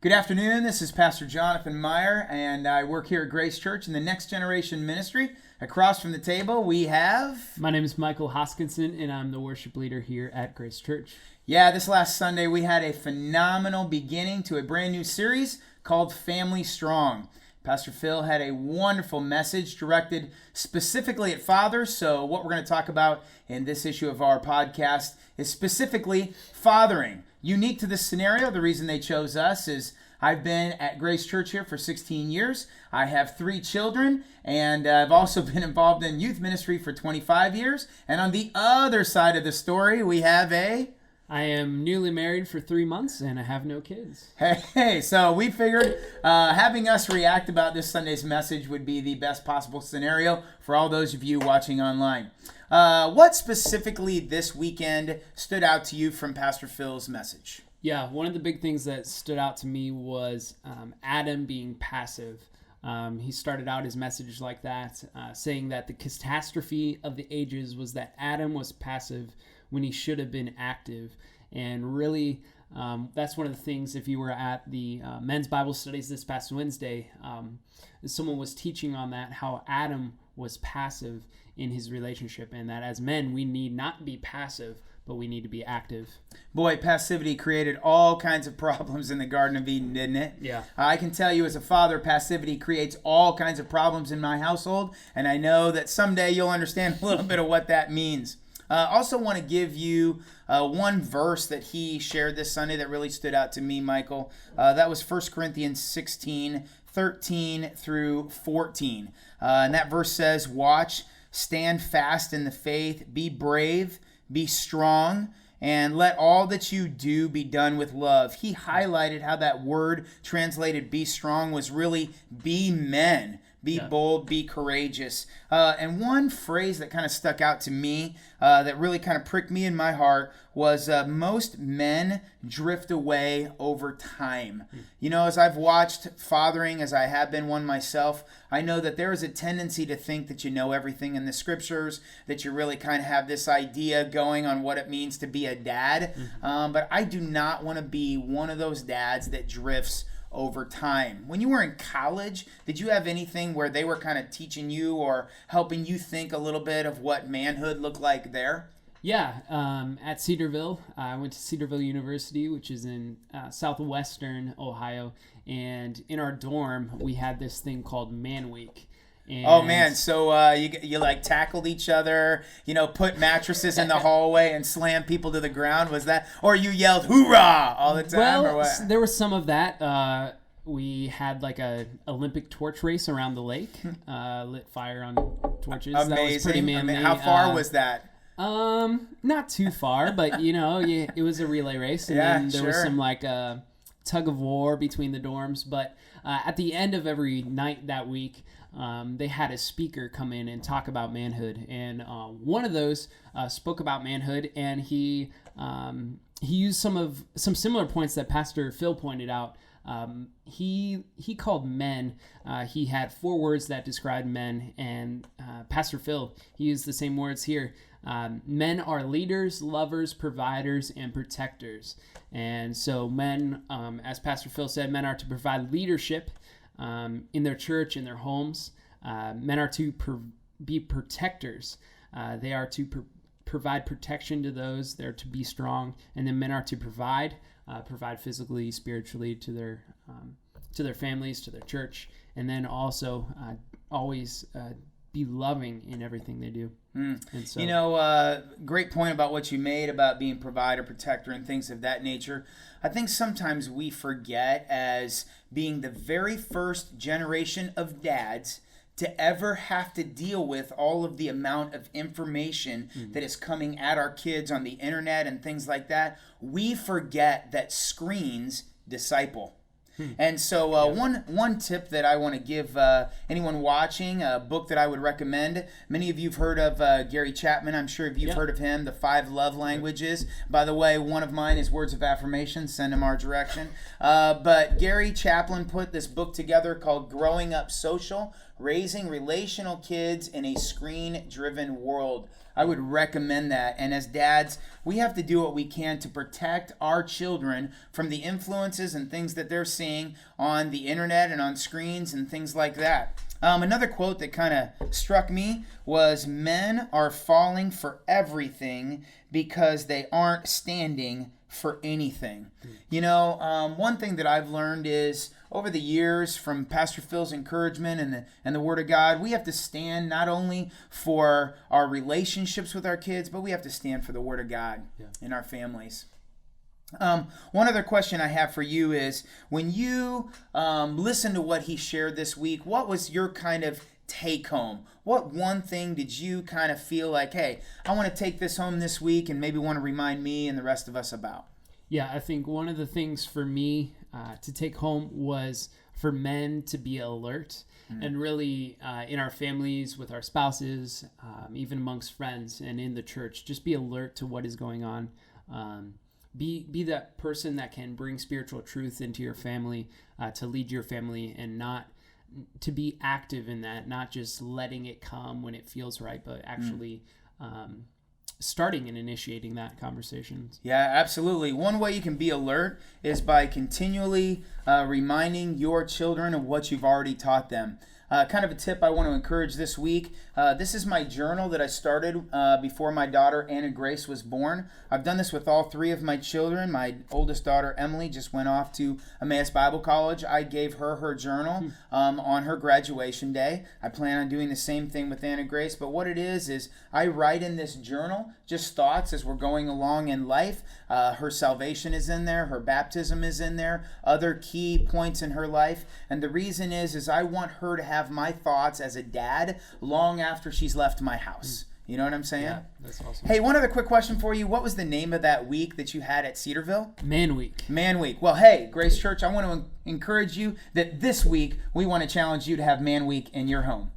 Good afternoon. This is Pastor Jonathan Meyer, and I work here at Grace Church in the Next Generation Ministry. Across from the table, we have... My name is Michael Hoskinson, and I'm the worship leader here at Grace Church. Yeah, this last Sunday, we had a phenomenal beginning to a brand new series called Family Strong. Pastor Phil had a wonderful message directed specifically at fathers. So what we're going to talk about in this issue of our podcast is specifically fathering. Unique to this scenario, the reason they chose us is I've been at Grace Church here for 16 years. I have 3 children, and I've also been involved in youth ministry for 25 years. And on the other side of the story, we have I am newly married for 3 months, and I have no kids. Hey, so we figured having us react about this Sunday's message would be the best possible scenario for all those of you watching online. What specifically this weekend stood out to you from Pastor Phil's message? Yeah, one of the big things that stood out to me was Adam being passive. He started out his message like that, saying that the catastrophe of the ages was that Adam was passive when he should have been active. And really, that's one of the things, if you were at the men's Bible studies this past Wednesday, someone was teaching on that, how Adam was passive in his relationship, and that as men, we need not be passive, but we need to be active. Boy, passivity created all kinds of problems in the Garden of Eden, didn't it? Yeah. I can tell you as a father, passivity creates all kinds of problems in my household, and I know that someday you'll understand a little bit of what that means. Also want to give you one verse that he shared this Sunday that really stood out to me, Michael. That was 1 Corinthians 16, 13 through 14. And that verse says, "Watch, stand fast in the faith, be brave, be strong, and let all that you do be done with love." He highlighted how that word translated "be strong" was really "be men." Be bold, be courageous. And one phrase that kind of stuck out to me that really kind of pricked me in my heart was most men drift away over time. You know, as I've watched fathering, as I have been one myself, I know that there is a tendency to think that you know everything in the scriptures, that you really kind of have this idea going on what it means to be a dad. But I do not want to be one of those dads that drifts over time. When you were in college, did you have anything where they were kind of teaching you or helping you think a little bit of what manhood looked like there? Yeah, at Cedarville, I went to Cedarville University, which is in southwestern Ohio, and in our dorm, we had this thing called Man Week. And oh man, so you like tackled each other, put mattresses in the hallway and slammed people to the ground, was that, or you yelled hoorah all the time, or what? There was some of that. We had like a Olympic torch race around the lake, lit fire on torches. Amazing. That was pretty manly. How far was that? Not too far, but it was a relay race, and then there was some like tug of war between the dorms. But at the end of every night that week, they had a speaker come in and talk about manhood, and one of those spoke about manhood, and he used some similar points that Pastor Phil pointed out. He called men. He had 4 words that described men, and Pastor Phil, he used the same words here. Men are leaders, lovers, providers, and protectors. And so men, as Pastor Phil said, men are to provide leadership in their church, in their homes. Men are to be protectors. They are to provide protection to those. They're to be strong. And then men are to provide physically, spiritually to their families, to their church. And then also always be loving in everything they do. And so, great point about what you made about being provider, protector, and things of that nature. I think sometimes we forget, as being the very first generation of dads to ever have to deal with all of the amount of information that is coming at our kids on the internet and things like that, we forget that screens disciple. And so one tip that I want to give anyone watching, a book that I would recommend, many of you have heard of Gary Chapman. I'm sure you've heard of him, The 5 Love Languages. By the way, one of mine is Words of Affirmation. Send him our direction. But Gary Chapman put this book together called Growing Up Social, Raising Relational Kids in a Screen-Driven World. I would recommend that. And as dads, we have to do what we can to protect our children from the influences and things that they're seeing on the internet and on screens and things like that. Another quote that kind of struck me was, "Men are falling for everything because they aren't standing for anything." You know, one thing that I've learned is over the years from Pastor Phil's encouragement and the Word of God, we have to stand not only for our relationships with our kids, but we have to stand for the Word of God in our families. One other question I have for you is, when you listen to what he shared this week, what was your kind of take home? What one thing did you kind of feel like, hey, I want to take this home this week and maybe want to remind me and the rest of us about? Yeah, I think one of the things for me to take home was for men to be alert and really in our families, with our spouses, even amongst friends and in the church, just be alert to what is going on. Be that person that can bring spiritual truth into your family, to lead your family, and not to be active in that, not just letting it come when it feels right, but actually starting and initiating that conversation. Yeah, absolutely. One way you can be alert is by continually reminding your children of what you've already taught them. Kind of a tip I want to encourage this week. This is my journal that I started before my daughter Anna Grace was born. I've done this with all three of my children. My oldest daughter Emily just went off to Emmaus Bible College. I gave her journal on her graduation day. I plan on doing the same thing with Anna Grace. But what it is I write in this journal just thoughts as we're going along in life. Her salvation is in there. Her baptism is in there. Other key points in her life. And the reason is I want her to have my thoughts as a dad long after she's left my house. You know what I'm saying? Yeah, that's awesome. Hey, one other quick question for you. What was the name of that week that you had at Cedarville? Man Week. Man Week. Well, hey, Grace Church, I want to encourage you that this week we want to challenge you to have Man Week in your home.